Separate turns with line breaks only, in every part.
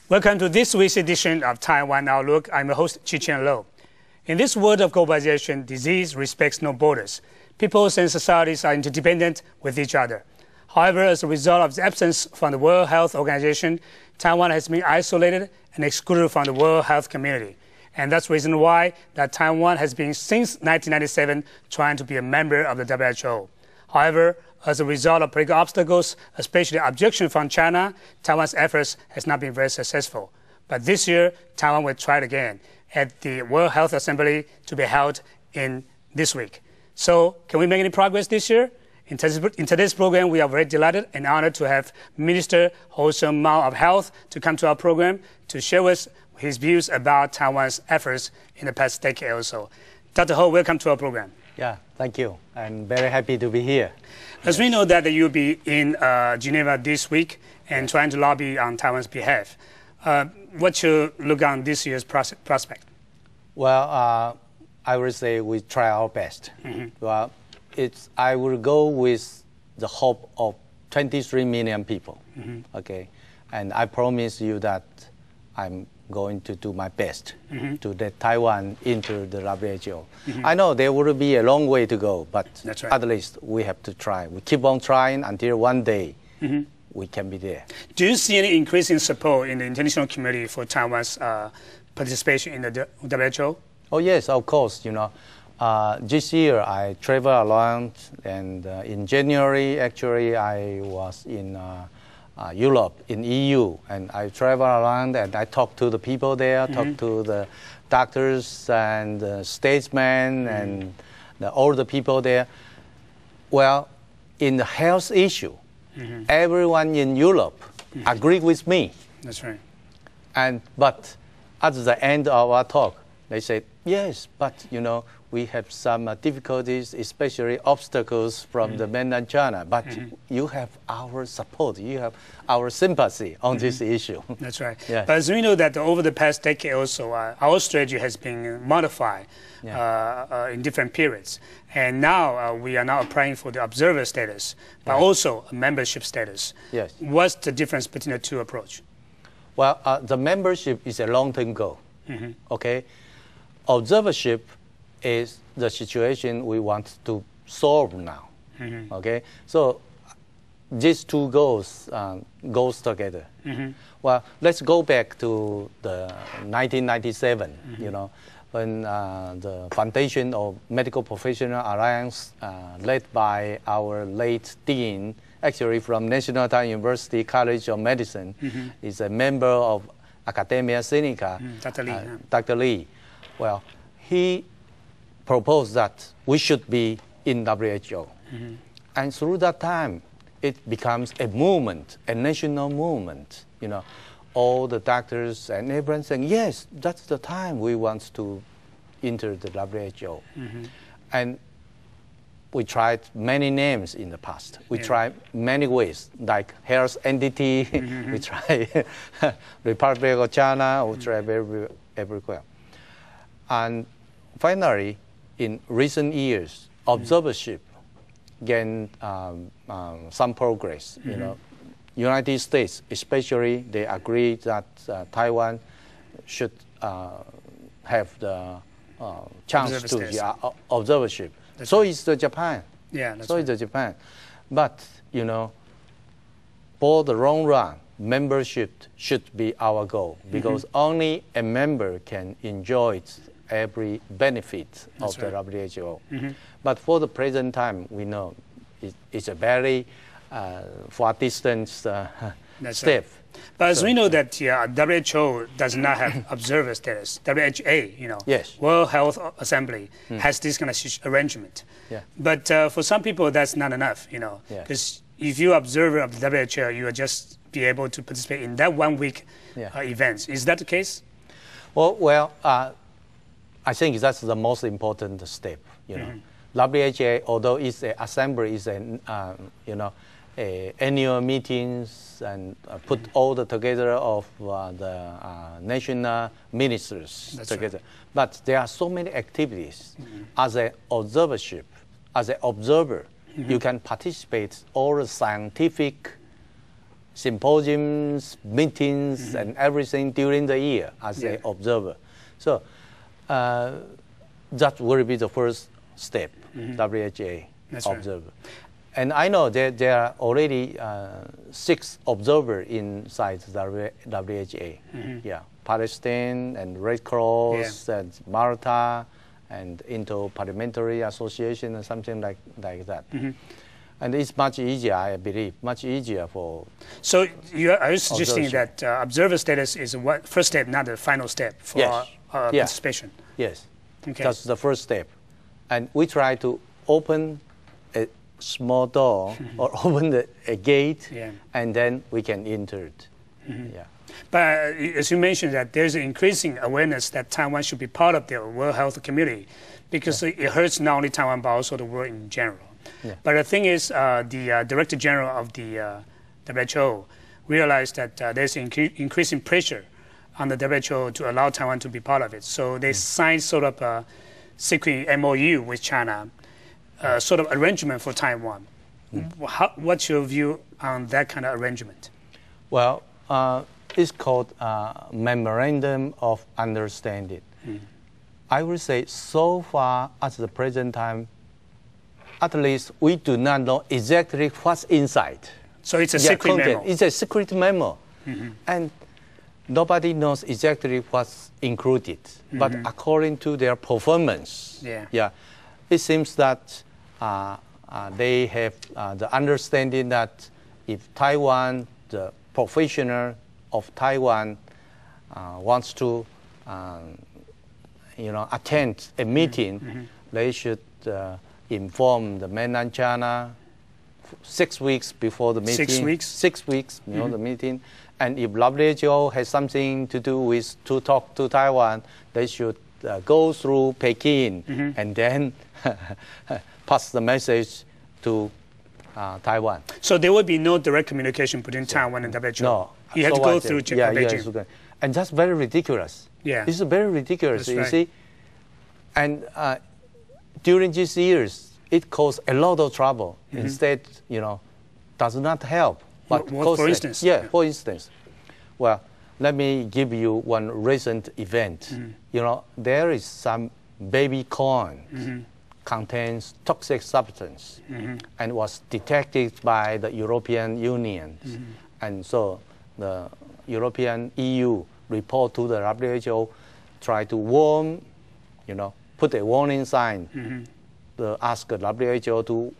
Welcome to this week's edition of Taiwan Outlook. I'm your host, Chi-Chen Lo. In this world of globalization, disease respects no borders. Peoples and societies are interdependent with each other. However, as a result of the absence from the World Health Organization, Taiwan has been isolated and excluded from the World Health community. And that's the reason why that Taiwan has been, since 1997, trying to be a member of the WHO. However, as a result of political obstacles, especially objection from China, Taiwan's efforts has not been very successful. But this year, Taiwan will try it again at the World Health Assembly to be held in this week. So, can we make any progress this year? In today's program, we are very delighted and honored to have Minister Sheng-mou Hou of Health to come to our program to share with his views about Taiwan's efforts in the past decade or so. Dr. Hou, welcome to our program.
Yeah, thank you. I'm very happy to be here.
As we know that you'll be in Geneva this week and trying to lobby on Taiwan's behalf, what's your look on this year's prospect?
Well, I would say we try our best. Well, I will go with the hope of 23 million people. Okay, and I promise you that I'm going to do my best to let Taiwan into the WHO. I know there will be a long way to go, but at least we have to try. We keep on trying until one day we can be there.
Do you see any increasing support in the international community for Taiwan's participation in the WHO?
Oh yes, of course. You know, this year I travel around, and in January actually I was in Europe, in EU, and I travel around and I talk to the people there, talk to the doctors and the statesmen and all the people there. Well, in the health issue, everyone in Europe agreed with me.
That's right.
But at the end of our talk, they said, yes, but you know, we have some difficulties, especially obstacles from the mainland China. But you have our support, you have our sympathy on this issue.
That's right.
Yes.
But as we know that over the past decade also, our strategy has been modified in different periods. And now we are now applying for the observer status, but also a membership status.
Yes.
What's the difference between the two approaches?
Well, the membership is a long-term goal. Okay, observership is the situation we want to solve now. Okay, so these two goals goes together. Well, let's go back to the 1997. You know, when the foundation of Medical Professional Alliance, led by our late dean, actually from National Taiwan University College of Medicine, is a member of Academia Sinica,
Dr. Lee.
Dr. Lee. Well, he proposed that we should be in WHO. And through that time, it becomes a movement, a national movement. You know, all the doctors and everyone saying, yes, that's the time we want to enter the WHO. And we tried many names in the past. We tried many ways, like health entity, we tried Republic of China, we tried everywhere. And finally, in recent years, observership gained some progress. You know, United States, especially, they agreed that Taiwan should have the chance to observership. So is the Japan.
Yeah, that's
so is the Japan. But you know, for the long run, membership should be our goal, because only a member can enjoy every benefit of the WHO. But for the present time, we know it's a very far distance step.
But as we know that WHO does not have observer status. WHA, you know, World Health Assembly has this kind of arrangement. But for some people, that's not enough, you know, because if you're observer of the WHO, you will just be able to participate in that 1 week events. Is that the case?
Well, I think that's the most important step. You know, WHA, although it's an assembly, is an you know, annual meetings and put all the together of the national ministers together. But there are so many activities. As an observership, as an observer, you can participate all the scientific symposiums, meetings, and everything during the year as an observer. So that will be the first step, WHA observer. Right. And I know that there are already 6 observers inside the WHA. Yeah, Palestine and Red Cross and Malta and Inter-Parliamentary Association and something like that. And it's much easier, I believe, much easier for. So
are you suggesting that observer status is a first step, not the final step for participation?
Yes, that's the first step. And we try to open a small door or open a gate, and then we can enter it.
But as you mentioned, that there's an increasing awareness that Taiwan should be part of the World Health Community, because it hurts not only Taiwan but also the world in general. But the thing is, the Director General of the WHO realized that there's increasing pressure on the WHO to allow Taiwan to be part of it. So they signed sort of a secret MOU with China, sort of arrangement for Taiwan. What's your view on that kind of arrangement?
Well, it's called Memorandum of Understanding. I would say so far at the present time, at least we do not know exactly what's inside.
So it's a secret memo?
It's a secret memo. And nobody knows exactly what's included. But according to their performance, it seems that they have the understanding that if Taiwan, the professional of Taiwan, wants to attend a meeting, they should inform the mainland China 6 weeks before the meeting.
6 weeks?
6 weeks before the meeting. And if WHO has something to do with to talk to Taiwan, they should go through Peking and then pass the message to Taiwan.
So there will be no direct communication between Taiwan and WHO?
No.
You have to go through Beijing.
And that's very ridiculous. It's very ridiculous, you see. And during these years, it caused a lot of trouble. Instead, does not help. But
for instance?
For instance. Well, let me give you one recent event. There is some baby corn contains toxic substance and was detected by the European Union. And so the European EU report to the WHO, try to warn, put a warning sign, ask the WHO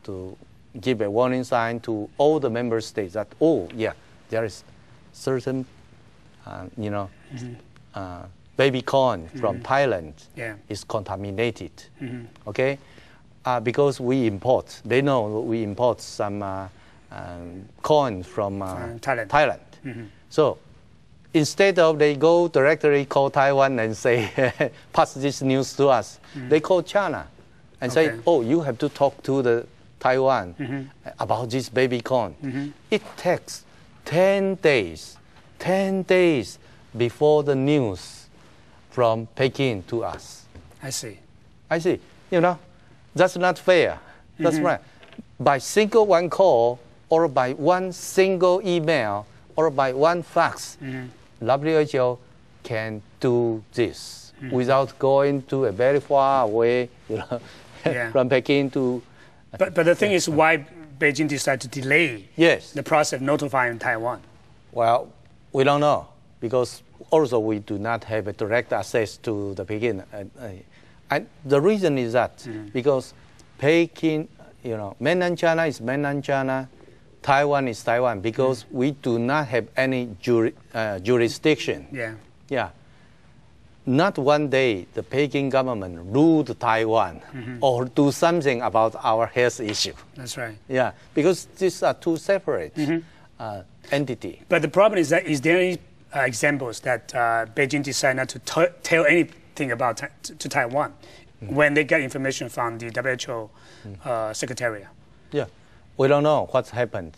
to give a warning sign to all the member states that, there is certain, baby corn from Thailand is contaminated, okay? Because we import, they know we import some corn from Thailand. So instead of they go directly call Taiwan and say, pass this news to us, they call China and say, you have to talk to the Taiwan about this baby corn. It takes 10 days before the news from Peking to us.
I see.
That's not fair. That's right. By single one call or by one single email or by one fax, WHO can do this without going to a very far away, from Peking to.
But the thing is, why Beijing decided to delay the process of notifying Taiwan?
Well, we don't know, because also we do not have a direct access to the Peking. And the reason is that because Peking, mainland China is mainland China, Taiwan is Taiwan, because we do not have any jurisdiction. Not one day the Peking government ruled Taiwan or do something about our health issue.
That's right.
Because these are two separate entities.
But the problem is that, is there any examples that Beijing decided not to tell anything about to Taiwan when they get information from the WHO Secretariat?
We don't know what happened.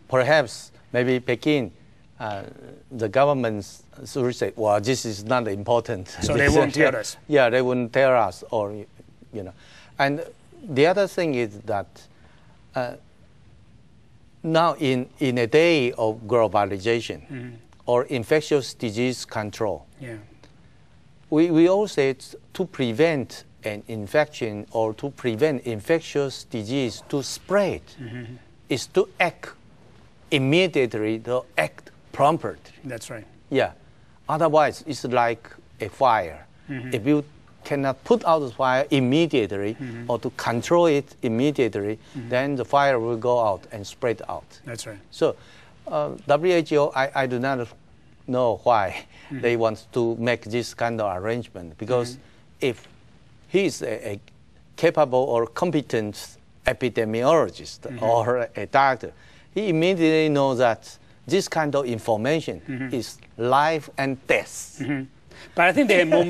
Perhaps maybe Peking, the government should say, well, this is not important.
So they won't tell us.
They wouldn't tell us, or And the other thing is that now in a day of globalization or infectious disease control, we all say to prevent an infection or to prevent infectious disease to spread is to act immediately, to act promptly.
That's right.
Yeah. Otherwise, it's like a fire. If you cannot put out the fire immediately or to control it immediately, then the fire will go out and spread out.
That's right.
So WHO, I do not know why they want to make this kind of arrangement, because if he is a capable or competent epidemiologist or a doctor, he immediately knows that this kind of information is life and death.
But I think they have more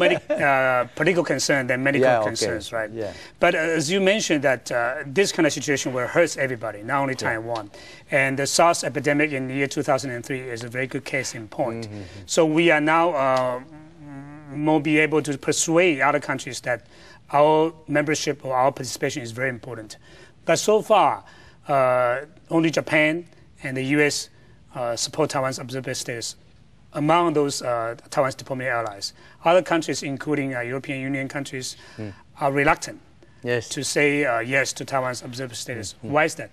political concern than medical concerns, right?
Yeah.
But as you mentioned, that this kind of situation will hurt everybody, not only Taiwan. And the SARS epidemic in the year 2003 is a very good case in point. So we are now more be able to persuade other countries that our membership or our participation is very important. But so far, only Japan and the U.S. Support Taiwan's observer status among those Taiwan's diplomatic allies. Other countries, including European Union countries, are reluctant to say yes to Taiwan's observer status. Why is that?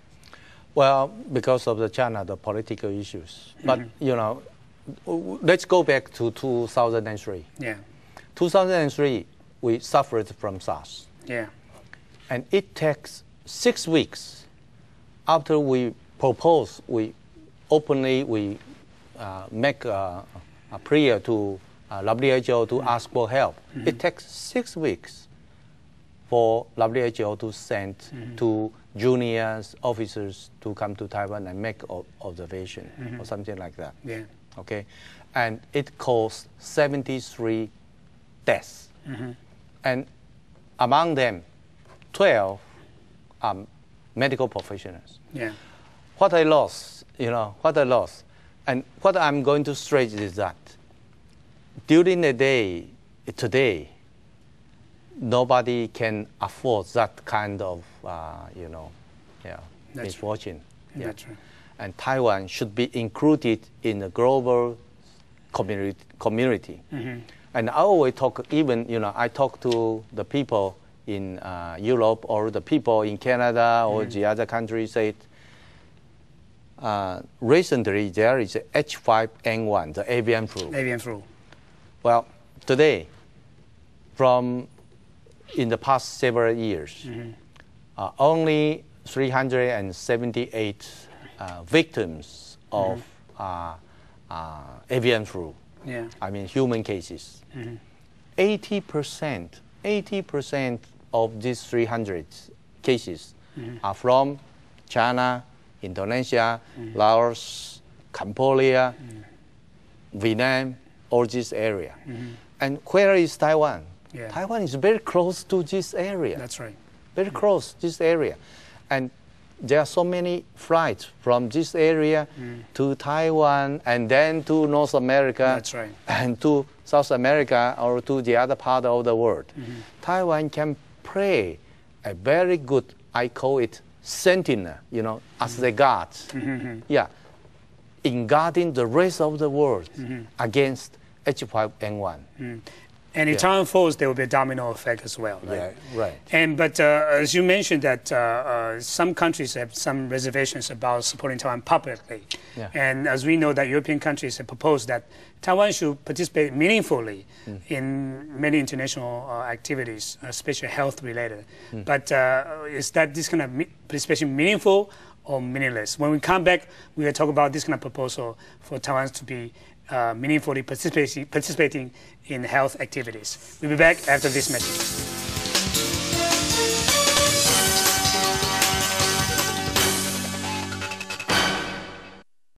Well, because of the China, the political issues. But, you know, let's go back to 2003.
Yeah.
2003, we suffered from SARS.
Yeah.
And it takes 6 weeks after we propose, we openly make a prayer to WHO to ask for help. It takes 6 weeks for WHO to send two junior officers to come to Taiwan and make observation or something like that.
Yeah.
Okay, and it caused 73 deaths, and among them, 12 medical professionals.
Yeah.
What I lost, and what I'm going to stress is that during the day, today, nobody can afford that kind of, misfortune.
That's right.
And Taiwan should be included in the global community. And I always talk, I talk to the people in Europe or the people in Canada or the other countries, say, recently there is H5N1, the avian flu.
Avian flu.
Well, today, in the past several years, only 378 victims of avian flu.
Yeah.
I mean, human cases. 80% of these 300 cases are from China, Indonesia, Laos, Cambodia, Vietnam, all this area. And where is Taiwan?
Yeah.
Taiwan is very close to this area.
That's right.
Very close to this area. And there are so many flights from this area to Taiwan and then to North America.
That's right.
And to South America or to the other part of the world. Taiwan can play a very good, I call it, sentinel, as the guards. Yeah, in guarding the rest of the world against H5N1.
And if Taiwan falls, there will be a domino effect as well, right?
Yeah, right.
But as you mentioned that some countries have some reservations about supporting Taiwan publicly. Yeah. And as we know that European countries have proposed that Taiwan should participate meaningfully in many international activities, especially health related. But is that this kind of participation meaningful or meaningless? When we come back, we will talk about this kind of proposal for Taiwan to be meaningfully participating in health activities. We'll be back after this message.